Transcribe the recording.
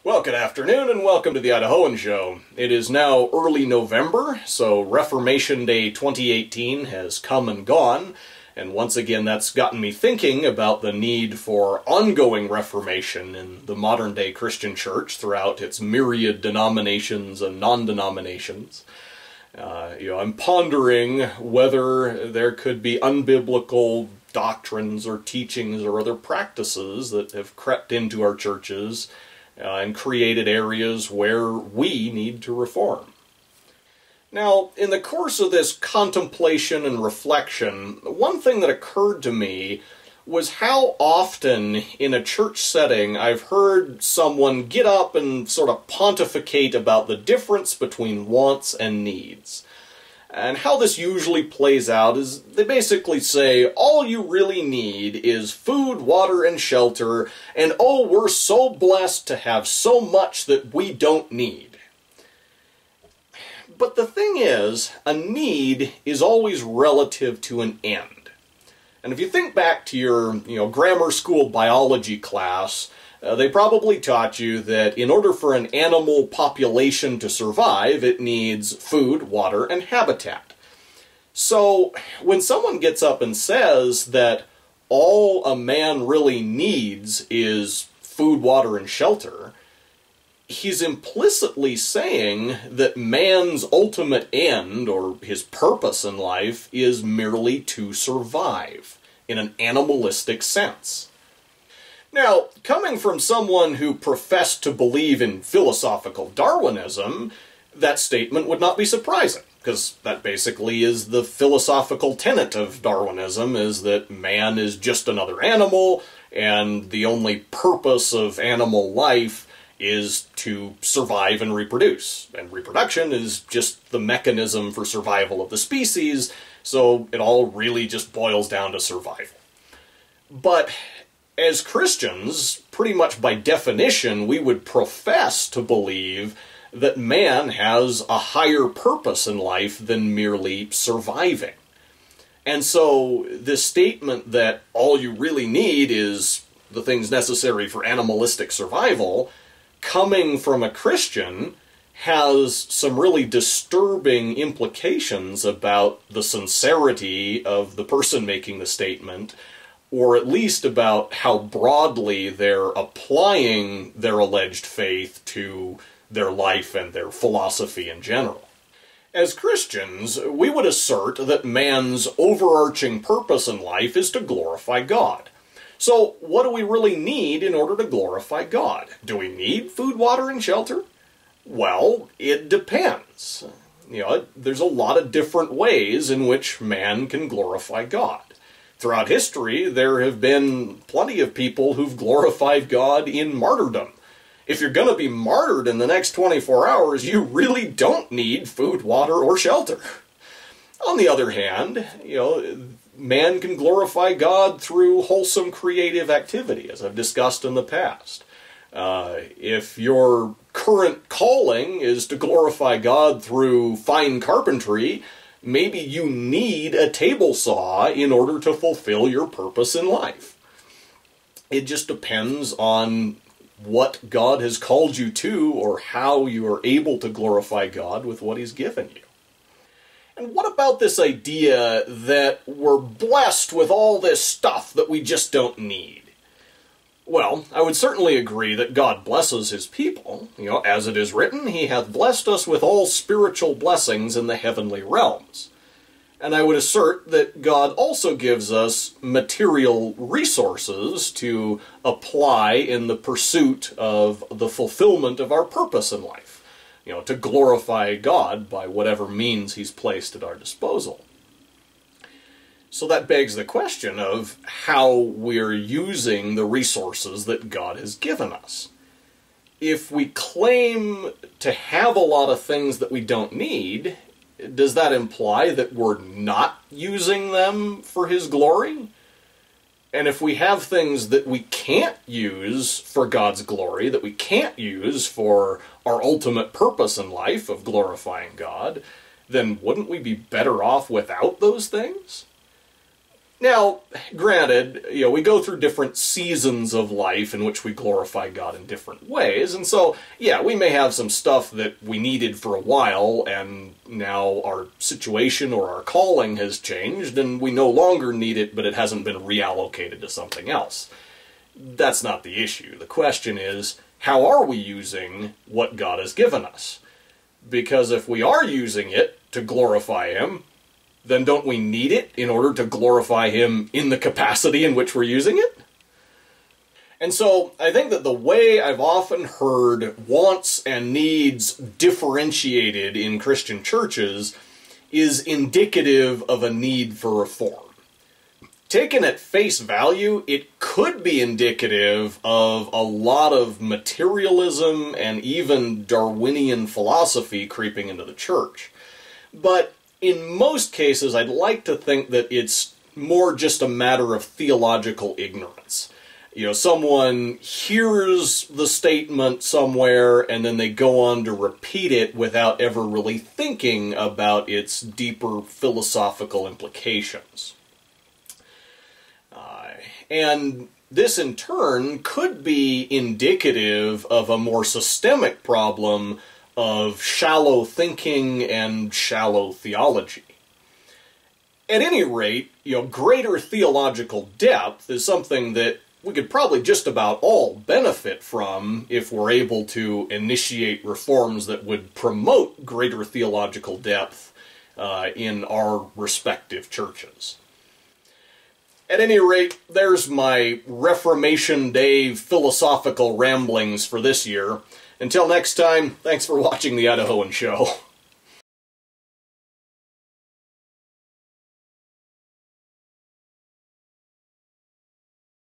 Well, good afternoon and welcome to the Idahoan Show. It is now early November, so Reformation Day 2018 has come and gone, and once again that's gotten me thinking about the need for ongoing reformation in the modern-day Christian church throughout its myriad denominations and non-denominations. I'm pondering whether there could be unbiblical doctrines or teachings or other practices that have crept into our churches and created areas where we need to reform. Now, in the course of this contemplation and reflection, one thing that occurred to me was how often in a church setting I've heard someone get up and sort of pontificate about the difference between wants and needs. And how this usually plays out is they basically say, all you really need is food, water, and shelter, and oh, we're so blessed to have so much that we don't need. But the thing is, a need is always relative to an end. And if you think back to your grammar school biology class, they probably taught you that in order for an animal population to survive, it needs food, water, and habitat. So when someone gets up and says that all a man really needs is food, water, and shelter, he's implicitly saying that man's ultimate end, or his purpose in life, is merely to survive, in an animalistic sense. Now, coming from someone who professed to believe in philosophical Darwinism, that statement would not be surprising, because that basically is the philosophical tenet of Darwinism, is that man is just another animal, and the only purpose of animal life is to survive and reproduce. And reproduction is just the mechanism for survival of the species, so it all really just boils down to survival. But as Christians, pretty much by definition, we would profess to believe that man has a higher purpose in life than merely surviving. And so this statement that all you really need is the things necessary for animalistic survival, coming from a Christian, has some really disturbing implications about the sincerity of the person making the statement, or at least about how broadly they're applying their alleged faith to their life and their philosophy in general. As Christians, we would assert that man's overarching purpose in life is to glorify God. So, what do we really need in order to glorify God? Do we need food, water, and shelter? Well, it depends. There's a lot of different ways in which man can glorify God. Throughout history, there have been plenty of people who've glorified God in martyrdom. If you're going to be martyred in the next 24 hours, you really don't need food, water, or shelter. On the other hand, man can glorify God through wholesome creative activity, as I've discussed in the past. If your current calling is to glorify God through fine carpentry, maybe you need a table saw in order to fulfill your purpose in life. It just depends on what God has called you to, or how you are able to glorify God with what He's given you. And what about this idea that we're blessed with all this stuff that we just don't need? Well, I would certainly agree that God blesses His people. As it is written, He hath blessed us with all spiritual blessings in the heavenly realms. And I would assert that God also gives us material resources to apply in the pursuit of the fulfillment of our purpose in life. To glorify God by whatever means He's placed at our disposal. So that begs the question of how we're using the resources that God has given us. If we claim to have a lot of things that we don't need, does that imply that we're not using them for His glory? And if we have things that we can't use for God's glory, that we can't use for our ultimate purpose in life of glorifying God, then wouldn't we be better off without those things? Now, granted, we go through different seasons of life in which we glorify God in different ways, and so, yeah, we may have some stuff that we needed for a while, and now our situation or our calling has changed, and we no longer need it, but it hasn't been reallocated to something else. That's not the issue. The question is, how are we using what God has given us? Because if we are using it to glorify Him, then don't we need it in order to glorify Him in the capacity in which we're using it? And so, I think that the way I've often heard wants and needs differentiated in Christian churches is indicative of a need for reform. Taken at face value, it could be indicative of a lot of materialism and even Darwinian philosophy creeping into the church. But in most cases, I'd like to think that it's more just a matter of theological ignorance. Someone hears the statement somewhere and then they go on to repeat it without ever really thinking about its deeper philosophical implications. And this, in turn, could be indicative of a more systemic problem of shallow thinking and shallow theology. At any rate, greater theological depth is something that we could probably just about all benefit from if we're able to initiate reforms that would promote greater theological depth in our respective churches. At any rate, there's my Reformation Day philosophical ramblings for this year. Until next time, thanks for watching the Idahoan Show.